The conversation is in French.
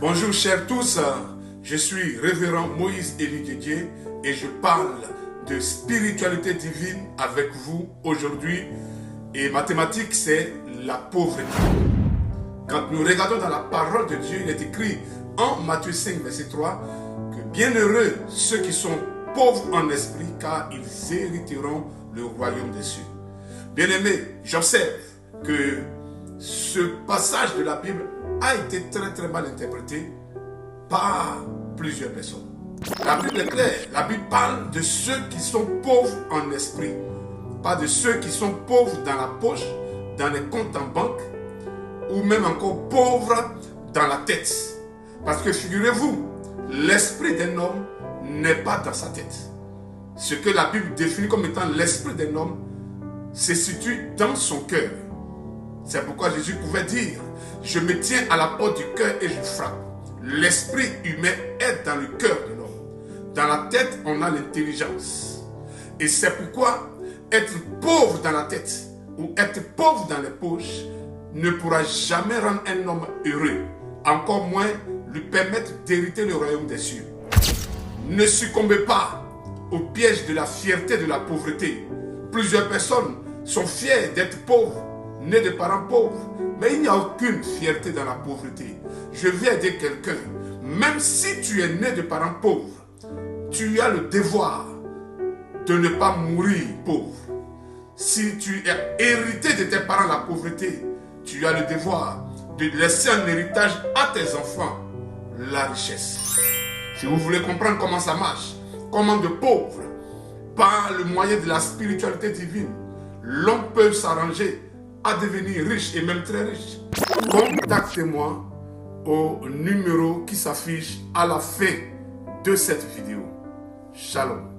Bonjour chers tous, je suis révérend Moïse Élie Didier et je parle de spiritualité divine avec vous aujourd'hui. Et ma thématique c'est la pauvreté. Quand nous regardons dans la parole de Dieu, il est écrit en Matthieu 5 verset 3 que bienheureux ceux qui sont pauvres en esprit car ils hériteront le royaume des cieux. Bien-aimés, j'observe que ce passage de la Bible a été très mal interprété par plusieurs personnes. La Bible est claire, la Bible parle de ceux qui sont pauvres en esprit, pas de ceux qui sont pauvres dans la poche, dans les comptes en banque, ou même encore pauvres dans la tête. Parce que figurez-vous, l'esprit d'un homme n'est pas dans sa tête. Ce que la Bible définit comme étant l'esprit d'un homme se situe dans son cœur. C'est pourquoi Jésus pouvait dire, je me tiens à la porte du cœur et je frappe. L'esprit humain est dans le cœur de l'homme. Dans la tête, on a l'intelligence. Et c'est pourquoi être pauvre dans la tête ou être pauvre dans les poches ne pourra jamais rendre un homme heureux, encore moins lui permettre d'hériter le royaume des cieux. Ne succombez pas au piège de la fierté de la pauvreté. Plusieurs personnes sont fières d'être pauvres, nés de parents pauvres, mais il n'y a aucune fierté dans la pauvreté. Je viens dire quelqu'un, même si tu es né de parents pauvres, tu as le devoir de ne pas mourir pauvre. Si tu as hérité de tes parents la pauvreté, tu as le devoir de laisser en héritage à tes enfants la richesse. Si vous voulez comprendre comment ça marche, comment de pauvres, par le moyen de la spiritualité divine, l'homme peut s'arranger à devenir riche et même très riche, contactez-moi au numéro qui s'affiche à la fin de cette vidéo. Shalom.